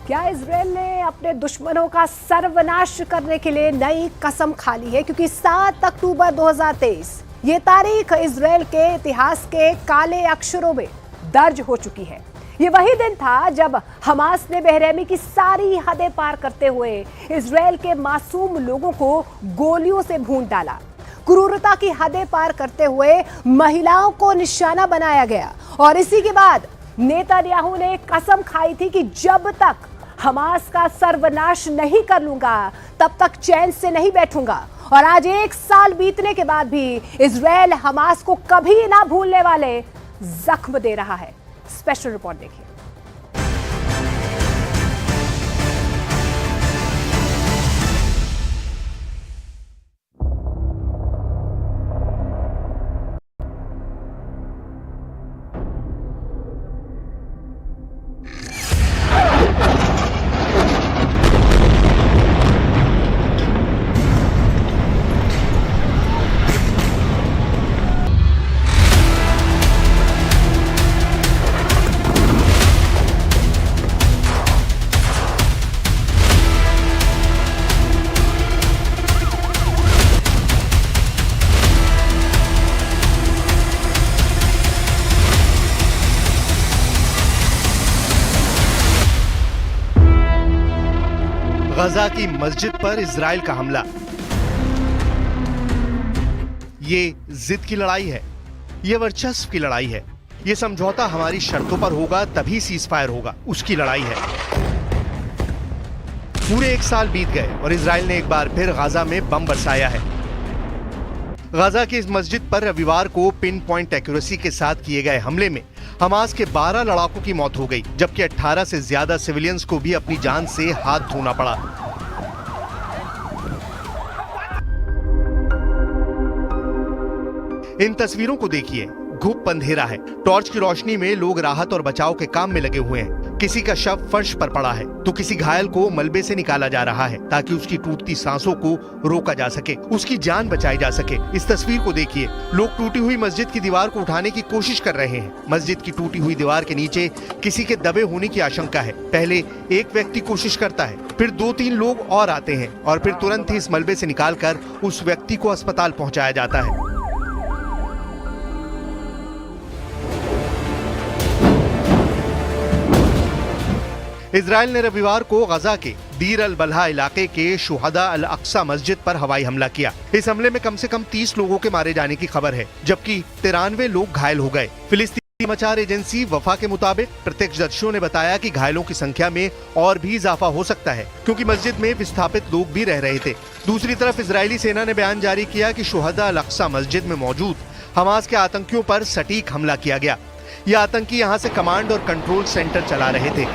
क्या इजराइल ने अपने दुश्मनों का सर्वनाश करने के लिए नई कसम खा ली है? क्योंकि 7 अक्टूबर 2023 ये तारीख इजराइल के इतिहास के काले अक्षरों में दर्ज हो चुकी है। ये वही दिन था जब हमास ने बेरहमी की सारी हदें पार करते हुए इजराइल के मासूम लोगों को गोलियों से भून डाला। क्रूरता की हदें पार करते हुए महिलाओं को निशाना बनाया गया और इसी के बाद नेतन्याहू ने कसम खाई थी कि जब तक हमास का सर्वनाश नहीं कर लूंगा तब तक चैन से नहीं बैठूंगा। और आज 1 साल बीतने के बाद भी इजराइल हमास को कभी ना भूलने वाले जख्म दे रहा है। स्पेशल रिपोर्ट देखिए। गजा की मस्जिद पर इजराइल का हमला। ये जिद की लड़ाई है, ये वर्चस्व की लड़ाई है। ये समझौता हमारी शर्तों पर होगा तभी सीज फायर होगा, उसकी लड़ाई है। पूरे 1 साल बीत गए और इजराइल ने एक बार फिर गजा में बम बरसाया है। गजा की इस मस्जिद पर रविवार को पिन पॉइंट एक्यूरेसी के साथ किए गए हमले में हमास के 12 लड़ाकों की मौत हो गई, जबकि 18 से ज्यादा सिविलियंस को भी अपनी जान से हाथ धोना पड़ा। इन तस्वीरों को देखिए। घुप अंधेरा है, टॉर्च की रोशनी में लोग राहत और बचाव के काम में लगे हुए हैं। किसी का शव फर्श पर पड़ा है तो किसी घायल को मलबे से निकाला जा रहा है ताकि उसकी टूटती सांसों को रोका जा सके, उसकी जान बचाई जा सके। इस तस्वीर को देखिए। लोग टूटी हुई मस्जिद की दीवार को उठाने की कोशिश कर रहे हैं। मस्जिद की टूटी हुई दीवार के नीचे किसी के दबे होने की आशंका है। पहले एक व्यक्ति कोशिश करता है, फिर 2-3 लोग और आते हैं और फिर तुरंत ही इस मलबे से निकालकर उस व्यक्ति को अस्पताल पहुंचाया जाता है। इजराइल ने रविवार को गजा के दीर अल बलहा इलाके के शुहदा अल अक्सा मस्जिद पर हवाई हमला किया। इस हमले में कम से कम 30 लोगों के मारे जाने की खबर है, जबकि 93 लोग घायल हो गए। फिलिस्तीनी समाचार एजेंसी वफा के मुताबिक प्रत्यक्षदर्शियों ने बताया कि घायलों की संख्या में और भी इजाफा हो सकता है, क्योंकि मस्जिद में विस्थापित लोग भी रह रहे थे। दूसरी तरफ इजरायली सेना ने बयान जारी किया कि शुहदा अल अक्सा मस्जिद में मौजूद हमास के आतंकियों पर सटीक हमला किया गया। ये आतंकी यहाँ से कमांड और कंट्रोल सेंटर चला रहे थे।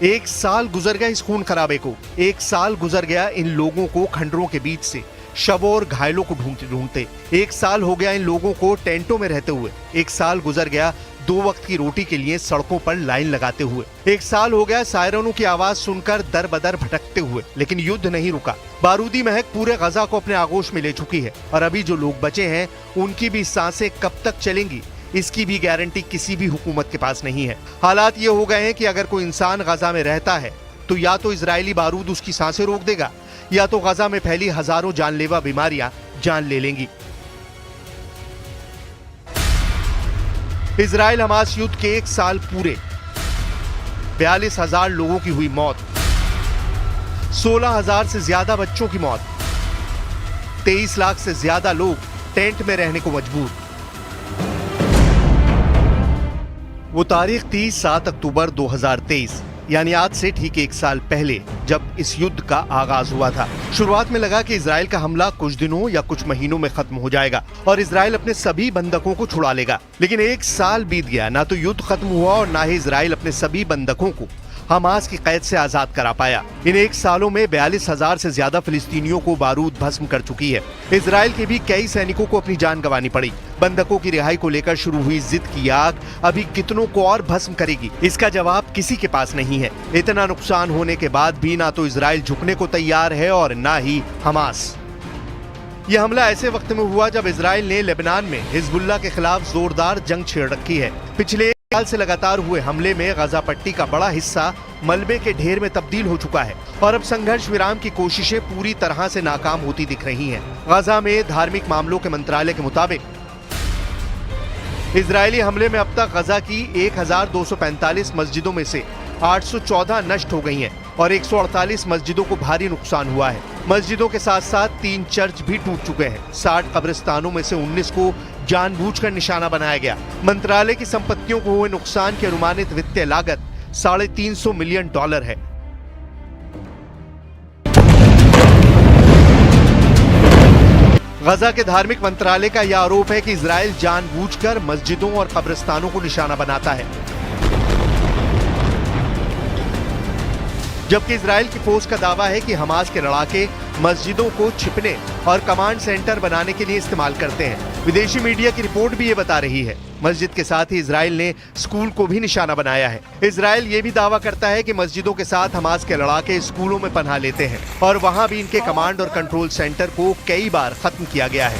1 साल गुजर गया इस खून खराबे को। 1 साल गुजर गया इन लोगों को खंडरों के बीच से शवों और घायलों को ढूंढते ढूंढते। 1 साल हो गया इन लोगों को टेंटों में रहते हुए। 1 साल गुजर गया 2 वक्त की रोटी के लिए सड़कों पर लाइन लगाते हुए। 1 साल हो गया सायरनों की आवाज सुनकर दर बदर भटकते हुए। लेकिन युद्ध नहीं रुका। बारूदी महक पूरे गजा को अपने आगोश में ले चुकी है और अभी जो लोग बचे हैं उनकी भी सांसें कब तक चलेंगी, इसकी भी गारंटी किसी भी हुकूमत के पास नहीं है। हालात ये हो गए हैं कि अगर कोई इंसान गजा में रहता है तो या तो इजरायली बारूद उसकी सांसें रोक देगा या तो गजा में फैली हजारों जानलेवा बीमारियां जान ले लेंगी। इजराइल हमास युद्ध के 1 साल पूरे। 42,000 लोगों की हुई मौत, 16,000 से ज्यादा बच्चों की मौत, 23 लाख से ज्यादा लोग टेंट में रहने को मजबूर। वो तारीख थी 7 अक्टूबर 2023, यानी आज से ठीक 1 साल पहले, जब इस युद्ध का आगाज हुआ था। शुरुआत में लगा कि इजराइल का हमला कुछ दिनों या कुछ महीनों में खत्म हो जाएगा और इजराइल अपने सभी बंधकों को छुड़ा लेगा। लेकिन 1 साल बीत गया, ना तो युद्ध खत्म हुआ और ना ही इजराइल अपने सभी बंधकों को हमास की कैद से आजाद करा पाया। इन 1 सालों में 42,000 से ज्यादा फिलिस्तीनियों को बारूद भस्म कर चुकी है। इजराइल के भी कई सैनिकों को अपनी जान गंवानी पड़ी। बंधकों की रिहाई को लेकर शुरू हुई जिद की आग अभी कितनों को और भस्म करेगी, इसका जवाब किसी के पास नहीं है। इतना नुकसान होने के बाद भी ना तो इजराइल झुकने को तैयार है और ना ही हमास। यह हमला ऐसे वक्त में हुआ जब इजराइल ने लेबनान में हिजबुल्लाह के खिलाफ जोरदार जंग छेड़ रखी है। पिछले साल से लगातार हुए हमले में गजा पट्टी का बड़ा हिस्सा मलबे के ढेर में तब्दील हो चुका है और अब संघर्ष विराम की कोशिशें पूरी तरह से नाकाम होती दिख रही हैं। गजा में धार्मिक मामलों के मंत्रालय के मुताबिक इजरायली हमले में अब तक गजा की 1245 मस्जिदों में से 814 नष्ट हो गई हैं और 148 मस्जिदों को भारी नुकसान हुआ है। मस्जिदों के साथ साथ 3 चर्च भी टूट चुके हैं। 60 कब्रिस्तानों में से 19 को जानबूझकर निशाना बनाया गया। मंत्रालय की संपत्तियों को हुए नुकसान की अनुमानित वित्तीय लागत $350 मिलियन है। गजा के धार्मिक मंत्रालय का यह आरोप है कि इजराइल जानबूझकर मस्जिदों और कब्रिस्तानों को निशाना बनाता है, जबकि इजराइल की फौज का दावा है कि हमास के लड़ाके मस्जिदों को छिपने और कमांड सेंटर बनाने के लिए इस्तेमाल करते हैं। विदेशी मीडिया की रिपोर्ट भी ये बता रही है। मस्जिद के साथ ही इजराइल ने स्कूल को भी निशाना बनाया है। इजराइल ये भी दावा करता है कि मस्जिदों के साथ हमास के लड़ाके स्कूलों में पनाह लेते हैं और वहां भी इनके कमांड और कंट्रोल सेंटर को कई बार खत्म किया गया है।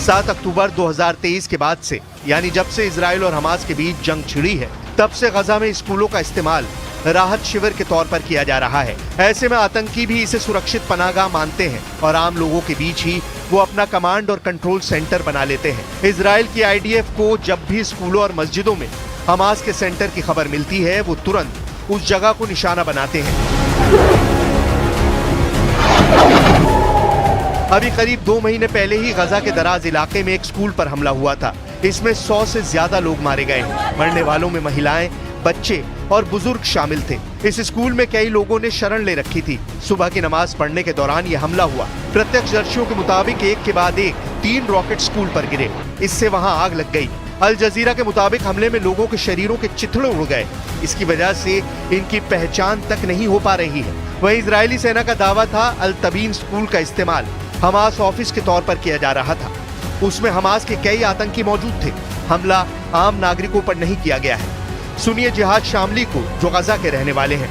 7 अक्टूबर 2023 के बाद से, यानी जब से इजराइल और हमास के बीच जंग छिड़ी है, तब से गजा में स्कूलों का इस्तेमाल राहत शिविर के तौर पर किया जा रहा है। ऐसे में आतंकी भी इसे सुरक्षित पनाहगाह मानते हैं और आम लोगों के बीच ही वो अपना कमांड और कंट्रोल सेंटर बना लेते हैं। इजराइल की IDF को जब भी स्कूलों और मस्जिदों में हमास के सेंटर की खबर मिलती है, वो तुरंत उस जगह को निशाना बनाते हैं। अभी करीब 2 महीने पहले ही गजा के दराज इलाके में एक स्कूल पर हमला हुआ था। इसमें 100 से ज्यादा लोग मारे गए हैं। मरने वालों में महिलाएं, बच्चे और बुजुर्ग शामिल थे। इस स्कूल में कई लोगों ने शरण ले रखी थी। सुबह की नमाज पढ़ने के दौरान यह हमला हुआ। प्रत्यक्षदर्शियों के मुताबिक एक के बाद एक 3 रॉकेट स्कूल पर गिरे। इससे वहां आग लग गई। अल जजीरा के मुताबिक हमले में लोगों के शरीरों के चिथड़े उड़ गए। इसकी वजह से इनकी पहचान तक नहीं हो पा रही है। वहीं इजरायली सेना का दावा था अल तबीन स्कूल का इस्तेमाल हमास ऑफिस के तौर पर किया जा रहा था। उसमें हमास के कई आतंकी मौजूद थे। हमला आम नागरिकों पर नहीं किया गया है। सुनिए जिहाद शामली को, जो गजा के रहने वाले हैं।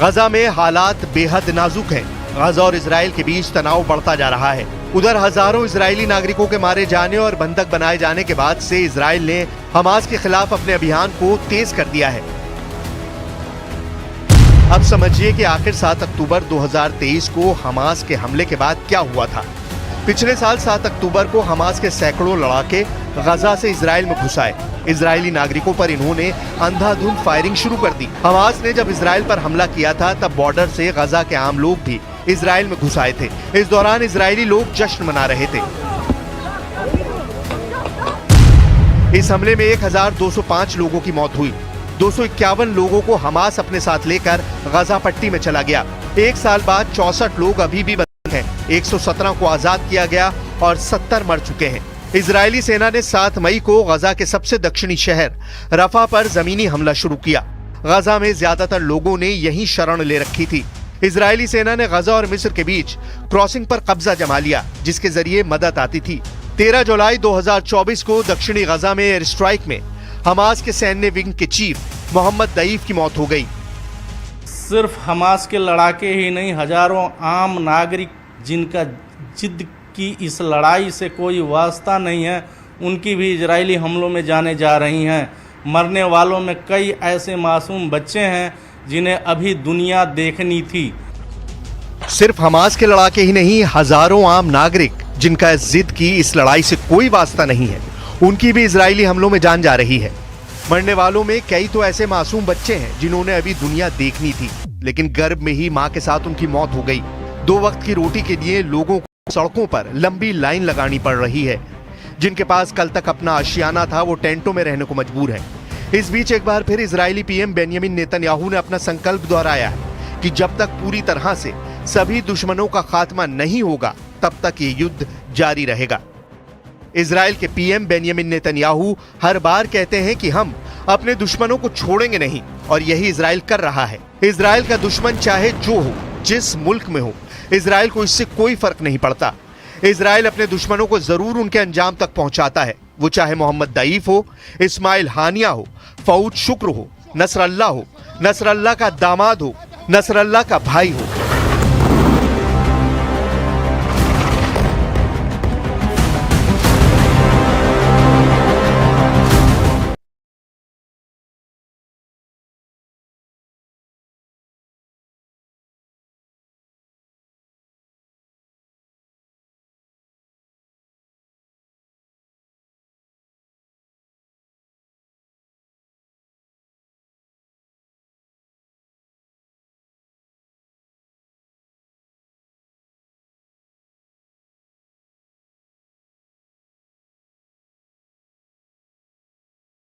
गजा में हालात बेहद नाजुक हैं। गजा और इजराइल के बीच तनाव बढ़ता जा रहा है। उधर हजारों इजरायली नागरिकों के मारे जाने और बंधक बनाए जाने के बाद से इजराइल ने हमास के खिलाफ अपने अभियान को तेज कर दिया है। अब समझिए कि आखिर 7 अक्टूबर 2023 को हमास के हमले के बाद क्या हुआ था। पिछले साल 7 अक्टूबर को हमास के सैकड़ों लड़ाके गजा से इजराइल में घुस आए। इजरायली नागरिकों पर इन्होंने अंधाधुंध फायरिंग शुरू कर दी। हमास ने जब इजराइल पर हमला किया था, तब बॉर्डर से गजा के आम लोग भी इजराइल में घुस आए थे। इस दौरान इजरायली लोग जश्न मना रहे थे। इस हमले में 1205 लोगों की मौत हुई। 251 लोगों को हमास अपने साथ लेकर गजा पट्टी में चला गया। 1 साल बाद 64 लोग अभी भी बंद हैं। 117 को आजाद किया गया और 70 मर चुके हैं। इजरायली सेना ने 7 मई को गजा के सबसे दक्षिणी शहर रफा पर जमीनी हमला शुरू किया। गजा में ज्यादातर लोगों ने यहीं शरण ले रखी थी। इजरायली सेना ने गजा और मिस्र के बीच क्रॉसिंग पर कब्जा जमा लिया, जिसके जरिए मदद आती थी। 13 जुलाई 2024 को दक्षिणी गजा में एयर स्ट्राइक में हमास के सैन्य विंग के चीफ मोहम्मद दईफ की मौत हो गई। सिर्फ हमास के लड़ाके ही नहीं, हजारों आम नागरिक जिनका जिद की इस लड़ाई से कोई वास्ता नहीं है, उनकी भी इजरायली हमलों में जाने जा रही हैं। मरने वालों में कई ऐसे मासूम बच्चे हैं जिन्हें अभी दुनिया देखनी थी। सिर्फ हमास के लड़ाके ही नहीं, हजारों आम नागरिक जिनका जिद की इस लड़ाई से कोई वास्ता नहीं है, उनकी भी इजरायली हमलों में जान जा रही है। मरने वालों में कई तो ऐसे मासूम बच्चे हैं जिन्होंने अभी दुनिया देखनी थी, लेकिन गर्भ में ही मां के साथ उनकी मौत हो गई। 2 वक्त की रोटी के लिए लोगों को सड़कों पर लंबी लाइन लगानी पड़ रही है। जिनके पास कल तक अपना आशियाना था वो टेंटों में रहने को मजबूर है। इस बीच एक बार फिर इजरायली पीएम बेंयामिन नेतन्याहू ने अपना संकल्प दोहराया है कि जब तक पूरी तरह से सभी दुश्मनों का खात्मा नहीं होगा तब तक ये युद्ध जारी रहेगा। इजराइल के पीएम बेंयामिन नेतन्याहू हर बार कहते हैं कि हम अपने दुश्मनों को छोड़ेंगे नहीं, और यही इजराइल कर रहा है। इजराइल का दुश्मन चाहे जो हो, जिस मुल्क में हो, इजराइल को इससे कोई फर्क नहीं पड़ता। इजराइल अपने दुश्मनों को जरूर उनके अंजाम तक पहुंचाता है, वो चाहे मोहम्मद दईफ हो, इस्माइल हानिया हो, फऊद शुक्र हो, नसरल्ला हो, नसरल्ला का दामाद हो, नसरल्ला का भाई हो।